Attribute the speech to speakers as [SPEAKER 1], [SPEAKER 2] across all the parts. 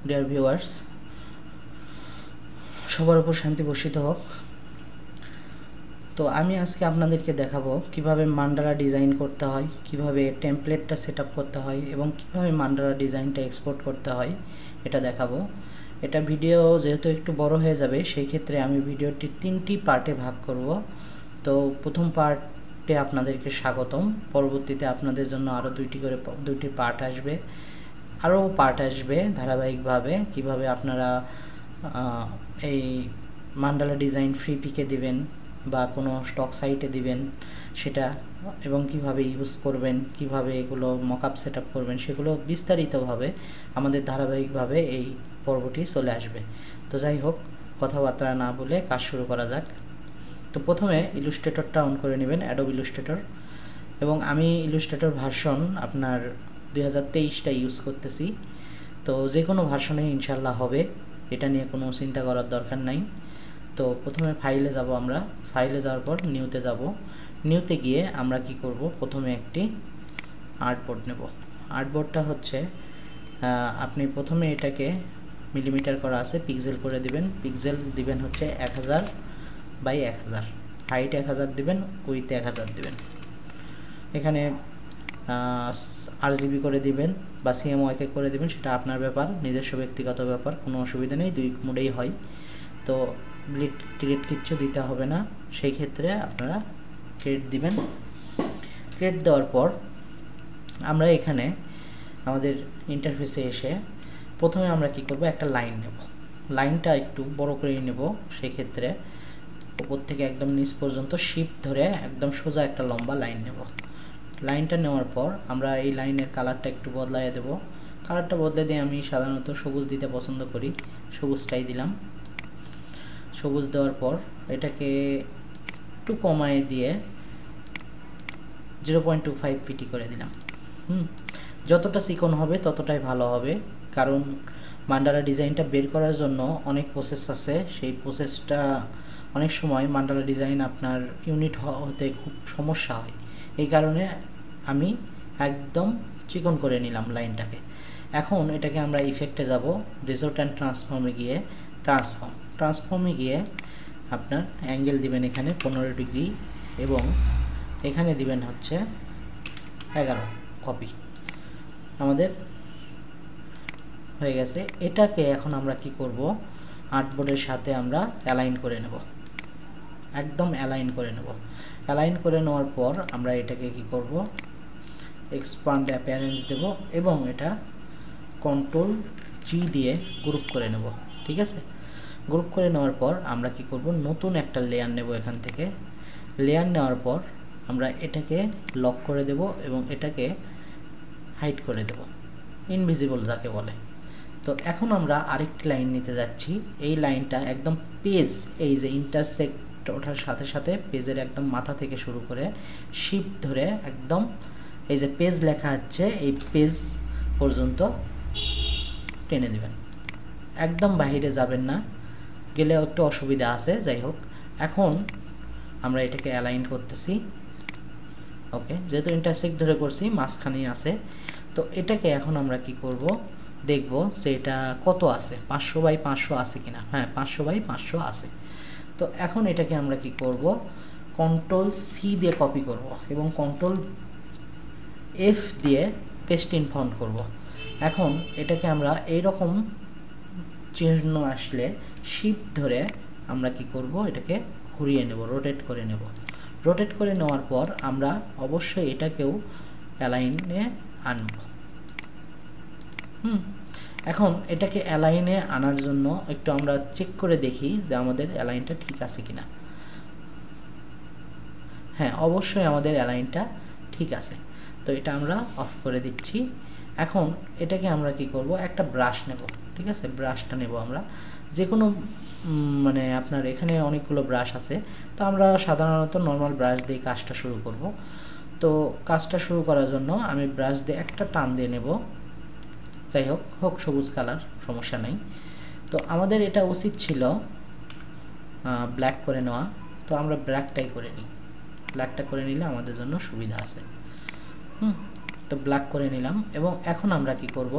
[SPEAKER 1] Dear viewers, সবার উপর শান্তি বর্ষিত হোক। তো আমি আজকে আপনাদেরকে দেখাবো কিভাবে মান্ডালা ডিজাইন করতে হয়, কিভাবে টেমপ্লেটটা সেট আপ করতে হয় এবং কিভাবে মান্ডালা ডিজাইনটা এক্সপোর্ট করতে হয় এটা দেখাবো। এটা ভিডিও যেহেতু একটু বড় হয়ে যাবে, সেই ক্ষেত্রে আমি ভিডিওটি 3টি পার্টে ভাগ করব। তো প্রথম পার্টে আপনাদেরকে স্বাগতম। পরবর্তীতে আপনাদের জন্য আরও দুইটি পার্ট আসবে, আরও পার্ট আসবে ধারাবাহিকভাবে। কিভাবে আপনারা এই মান্ডালা ডিজাইন ফ্রি পিকে দিবেন বা কোনো স্টক সাইটে দিবেন সেটা, এবং কিভাবে ইউজ করবেন, কিভাবে এগুলো মকআপ সেটআপ করবেন, সেগুলো বিস্তারিতভাবে আমাদের ধারাবাহিকভাবে এই পর্বটি চলে আসবে। তো যাই হোক, কথাবার্তা না বলে কাজ শুরু করা যাক। তো প্রথমে ইলুস্ট্রেটরটা অন করে নেবেন, অ্যাডোব ইলুস্ট্রেটর। এবং আমি ইলুস্ট্রেটর ভার্সন আপনার 2023টা ইউজ করতেছি। তো যে কোনো ভার্সনে ইনশাল্লাহ হবে, এটা নিয়ে কোনো চিন্তা করার দরকার নাই। তো প্রথমে ফাইলে যাব, আমরা ফাইলে যাওয়ার পর নিউতে যাব। নিউতে গিয়ে আমরা কি করব, প্রথমে একটি আর্টবোর্ড নেব। আর্টবোর্ডটা হচ্ছে আপনি প্রথমে এটাকে মিলিমিটার করা আছে, পিক্সেল করে দিবেন। পিক্সেল দিবেন হচ্ছে 1000 বাই 1000, হাইট 1000 দিবেন, উইথ 1000 দিবেন। এখানে RGB করে দিবেন বা CMYK করে দিবেন, সেটা আপনার ব্যাপার, নিজস্ব ব্যক্তিগত ব্যাপার, কোনো অসুবিধা নেই, দুই মোডেই হয়। তো ব্লিড ক্রিয়েট কিচ্ছু দিতে হবে না, সেই ক্ষেত্রে আপনারা ক্রিয়েট দিবেন। ক্রিয়েট দেওয়ার পর আমরা এখানে আমাদের ইন্টারফেসে এসে প্রথমে আমরা কি করব, একটা লাইন নেব। লাইনটা একটু বড় করে নেব, সেই ক্ষেত্রে উপর থেকে একদম নিচ পর্যন্ত শিফট ধরে একদম সোজা একটা লম্বা লাইন নেব। লাইনটা নেওয়ার পর আমরা এই লাইনের কালারটা একটু বদলাইয়ে দেব। কালারটা বদলে দিয়ে আমি সাধারণত সবুজ দিতে পছন্দ করি, সবুজটাই দিলাম। সবুজ দেওয়ার পর এটাকে একটু কমায় দিয়ে 0.25 পিটি করে দিলাম। যতটা চিকন হবে ততটাই ভালো হবে, কারণ মান্ডালা ডিজাইনটা বের করার জন্য অনেক প্রসেস আছে। সেই প্রসেসটা অনেক সময় মান্ডালা ডিজাইন আপনার ইউনিট হতে খুব সমস্যা হয়, এই কারণে আমি একদম চিকন করে নিলাম লাইনটাকে। এখন এটাকে আমরা ইফেক্টে যাব, রিজোর্ট অ্যান্ড ট্রান্সফর্মে গিয়ে ট্রান্সফর্মে গিয়ে আপনার অ্যাঙ্গেল দিবেন এখানে 15 ডিগ্রি, এবং এখানে দিবেন হচ্ছে 11 কপি। আমাদের হয়ে গেছে। এটাকে এখন আমরা কি করব, আর্টবোর্ডের সাথে আমরা অ্যালাইন করে নেব, একদম অ্যালাইন করে নেব। অ্যালাইন করে নেওয়ার পর আমরা এটাকে কি করব, এক্সপান্ড অ্যাপিয়ারেন্স দেব এবং এটা Ctrl+G দিয়ে গ্রুপ করে নেব। ঠিক আছে, গ্রুপ করে নেওয়ার পর আমরা কি করব, নতুন একটা লেয়ার নেব। এখান থেকে লেয়ার নেওয়ার পর আমরা এটাকে লক করে দেব এবং এটাকে হাইড করে দেব, ইনভিজিবল যাকে বলে। তো এখন আমরা আরেকটি লাইন নিতে যাচ্ছি। এই লাইনটা একদম পেজ, এই যে ইন্টারসেক্ট ওঠার সাথে সাথে পেজের একদম মাথা থেকে শুরু করে শিফট ধরে একদম এই যে পেজ লেখা আছে এই পেজ পর্যন্ত টেনে দিবেন। একদম বাইরে যাবেন না, গেলে একটু অসুবিধা আছে। যাই হোক, এখন আমরা এটাকে অ্যালাইন করতেছি। ওকে, যেহেতু ইন্টারসেক্ট ধরে করছি, মাঝখানেই আছে। তো এটাকে এখন আমরা কি করব, দেখব যে এটা কত আছে, 500 বাই 500 আছে কিনা। হ্যাঁ, 500 বাই 500 আছে। তো এখন এটাকে আমরা কি করব, Ctrl+C দিয়ে কপি করব এবং Ctrl+F দিয়ে পেস্ট ইন ফন্ট করব। এখন এটাকে আমরা এইরকম চিহ্ন আসলে শিফট ধরে আমরা কি করব, এটাকে ঘুরিয়ে নেব, রোটেট করে নেব। রোটেট করে নেওয়ার পর আমরা অবশ্যই এটাকেও অ্যালাইনে আনব। এখন এটাকে অ্যালাইনে আনার জন্য একটু আমরা চেক করে দেখি যে আমাদের অ্যালাইনটা ঠিক আছে কিনা। হ্যাঁ, অবশ্যই আমাদের অ্যালাইনটা ঠিক আছে। তো এটা আমরা অফ করে দিচ্ছি। এখন এটাকে আমরা কি করব, একটা ব্রাশ নেব। ঠিক আছে, ব্রাশটা নেব আমরা যে কোনো, মানে আপনার এখানে অনেকগুলো ব্রাশ আছে, তো আমরা সাধারণত নর্মাল ব্রাশ দিয়ে কাজটা শুরু করব। তো কাজটা শুরু করার জন্য আমি ব্রাশ দিয়ে একটা টান দিয়ে নেব। যাই হোক, সবুজ কালার, সমস্যা নাই। তো আমাদের এটা উচিত ছিল ব্ল্যাক করে নেওয়া, তো আমরা ব্ল্যাকটাই করে নিই। ব্ল্যাকটা করে নিলে আমাদের জন্য সুবিধা আছে। তো ব্ল্যাক করে নিলাম এবং এখন আমরা কি করব,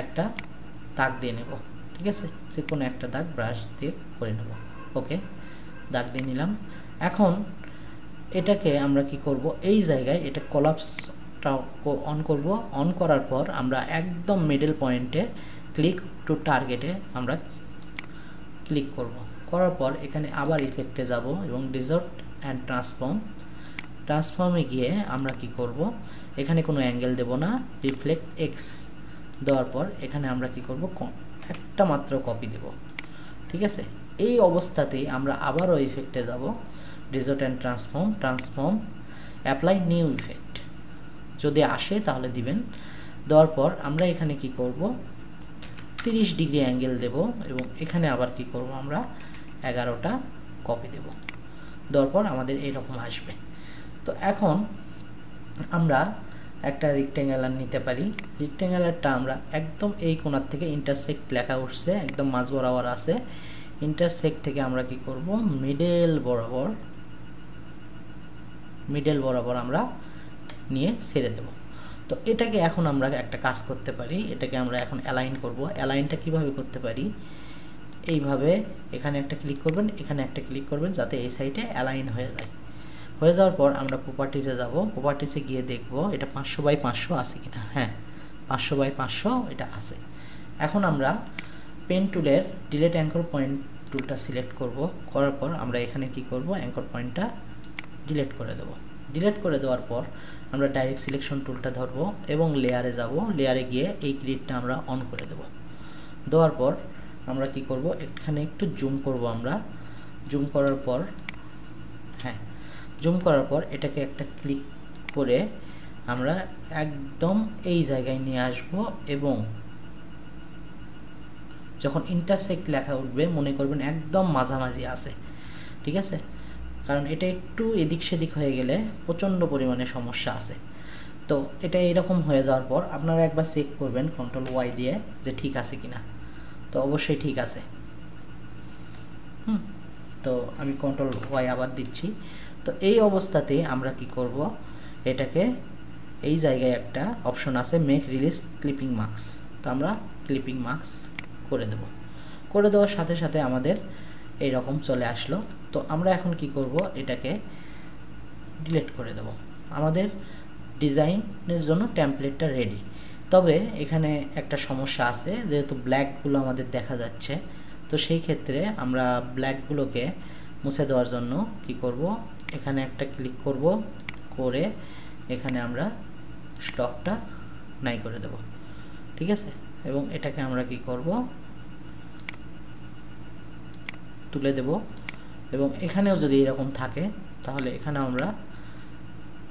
[SPEAKER 1] একটা দাগ দিয়ে নেব, ঠিক আছে, যে কোনো একটা দাগ ব্রাশ দিয়ে করে নেব। ওকে, দাগ দিয়ে নিলাম। এখন এটাকে আমরা কি করব, এই জায়গায় এটা কলাপসটা অন করব। অন করার পর আমরা একদম মিডল পয়েন্টে ক্লিক টু টার্গেটে আমরা ক্লিক করব। করার পর এখানে আবার ইফেক্টে যাব এবং ডিসর্ট অ্যান্ড ট্রান্সফর্মে গিয়ে আমরা কি করব, এখানে কোনো অ্যাঙ্গেল দেব না, রিফ্লেক্ট এক্স দেওয়ার পর এখানে আমরা কি করব, একটা মাত্র কপি দেব, ঠিক আছে। এই অবস্থাতেই আমরা আবারও ইফেক্টে যাব, distort and transform apply new effect, যদি আসে তাহলে দিবেন। দেওয়ার পর আমরা এখানে কি করব, 30 ডিগ্রি অ্যাঙ্গেল দেব এবং এখানে আবার কি করব, আমরা 11টা কপি দেব। দেওয়ার পর আমাদের এইরকম আসবে। তো এখন আমরা একটা রেক্ট্যাঙ্গুলার নিতে পারি। রেক্ট্যাঙ্গুলারটা আমরা একদম এই কোণার থেকে ইন্টারসেক্ট লেখা উঠছে, একদম মাঝ বরাবর আছে। ইন্টারসেক্ট থেকে আমরা কি করব, মিডল বরাবর আমরা নিয়ে ছেড়ে দেব। তো এটাকে এখন আমরা একটা কাজ করতে পারি, এটাকে আমরা এখন অ্যালাইন করব। অ্যালাইনটা কিভাবে করতে পারি, এইভাবে এখানে একটা ক্লিক করবেন, এখানে একটা ক্লিক করবেন, যাতে এই সাইডে অ্যালাইন হয়ে যায়। হয়ে যাওয়ার পর আমরা প্রপার্টিজে যাব। প্রপার্টিজে গিয়ে দেখব এটা 500 বাই 500 আছে কিনা। হ্যাঁ, 500 বাই 500 এটা আছে। এখন আমরা পেন টুলের ডিলিট অ্যাঙ্কর পয়েন্ট টুলটা সিলেক্ট করব। করার পর আমরা এখানে কি করব, অ্যাঙ্কর পয়েন্টটা ডিলিট করে দেব। ডিলিট করে দেওয়ার পর আমরা ডাইরেক্ট সিলেকশন টুলটা ধরবো এবং লেয়ারে যাব। লেয়ারে গিয়ে এই গ্রিডটা আমরা অন করে দেব। দেওয়ার পর আমরা কি করব, এখানে একটু জুম করব। আমরা জুম করার পর, হ্যাঁ, জুম করার পর এটাকে একটা ক্লিক করে আমরা একদম এই জায়গায় নিয়ে আসব এবং যখন ইন্টারসেক্ট লেখা উঠবে মনে করবেন একদম মাঝামাঝি আছে, ঠিক আছে, কারণ এটা একটু এদিক সেদিক হয়ে গেলে প্রচণ্ড পরিমাণে সমস্যা আছে। তো এটা এরকম হয়ে যাওয়ার পর আপনারা একবার চেক করবেন কন্ট্রোল ওয়াই দিয়ে যে ঠিক আছে কিনা। তো অবশ্যই ঠিক আছে। তো আমি কন্ট্রোল ওয়াই আবার দিচ্ছি। তো এই অবস্থাতে আমরা কি করব, এটাকে এই জায়গায় একটা অপশন আছে মেক রিলিজ ক্লিপিং মার্কস। তো আমরা ক্লিপিং মার্কস করে দেব। করে দেওয়ার সাথে সাথে আমাদের এই রকম চলে আসলো। তো আমরা এখন কি করব, এটাকে ডিলিট করে দেব। আমাদের ডিজাইনের জন্য টেমপ্লেটটা রেডি। তবে এখানে একটা সমস্যা আছে, যেহেতু ব্ল্যাকগুলো আমাদের দেখা যাচ্ছে, তো সেই ক্ষেত্রে আমরা ব্ল্যাকগুলোকে মুছে দেওয়ার জন্য কি করব, এখানে একটা ক্লিক করব, করে এখানে আমরা স্টকটা নাই করে দেব, ঠিক আছে। এবং এটাকে আমরা কি করব, তুলে দেব। এবং এখানেও যদি এরকম থাকে তাহলে এখানে আমরা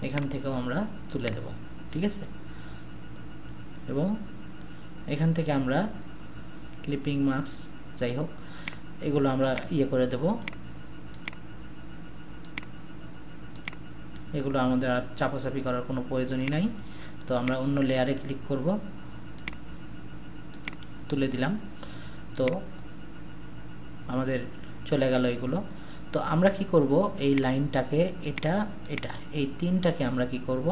[SPEAKER 1] এখান থেকেও আমরা তুলে দেব, ঠিক আছে। এবং এখান থেকে আমরা ক্লিপিং মার্কস যাই হোক এগুলো আমরা ইয়ে করে দেব। এগুলো আমাদের আর চাপাচাপি করার কোনো প্রয়োজনই নাই। তো আমরা অন্য লেয়ারে ক্লিক করব, তুলে দিলাম। তো আমাদের চলে গেল এগুলো। তো আমরা কি করব, এই লাইনটাকে এটা এই তিনটাকে আমরা কি করব,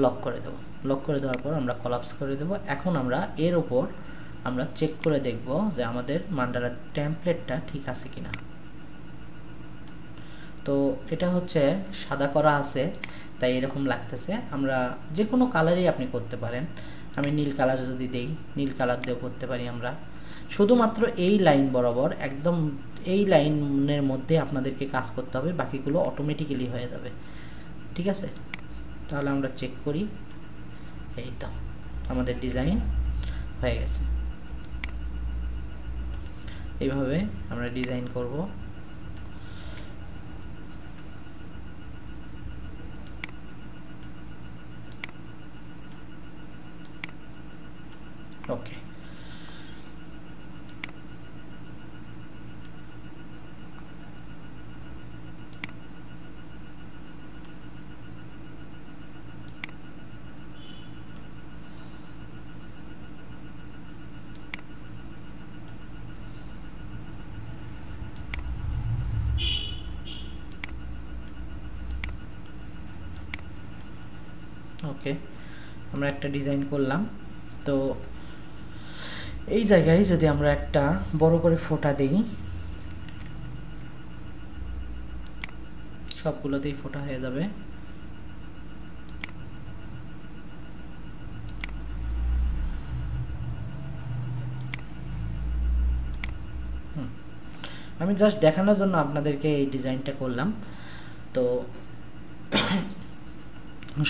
[SPEAKER 1] লক করে দেব। লক করে দেওয়ার পর আমরা কলাপস করে দেব। এখন আমরা এর উপর আমরা চেক করে দেখব যে আমাদের মান্ডালার টেমপ্লেটটা ঠিক আছে কিনা। তো এটা হচ্ছে সাদা করা আছে তাই এরকম লাগতেছে। আমরা যে কোনো কালারই আপনি করতে পারেন। আমি নীল কালার যদি দেই, নীল কালার দিয়েও করতে পারি। আমরা শুধুমাত্র এই লাইন বরাবর একদম এই লাইনের মধ্যে আপনাদেরকে কাজ করতে হবে, বাকিগুলো অটোমেটিক্যালি হয়ে যাবে, ঠিক আছে। তাহলে আমরা চেক করি, এই তো আমাদের ডিজাইন হয়ে গেছে। এইভাবে আমরা ডিজাইন করব। ওকে, ওকে, আমরা একটা ডিজাইন করলাম। তো এই জায়গায় যদি আমরা একটা বড় করে ফোঁটা দিই, সবগুলোতেই ফোঁটা হয়ে যাবে। আমি জাস্ট দেখানোর জন্য আপনাদেরকে এই ডিজাইনটা করলাম। তো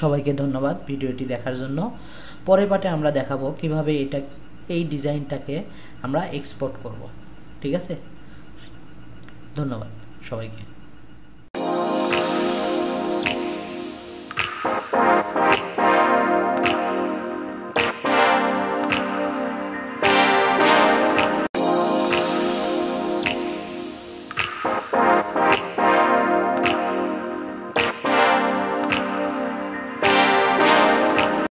[SPEAKER 1] সবাইকে ধন্যবাদ ভিডিওটি দেখার জন্য। পরের পার্টে আমরা দেখাবো কিভাবে এই ডিজাইনটাকে আমরা এক্সপোর্ট করব। ঠিক আছে, ধন্যবাদ সবাইকে।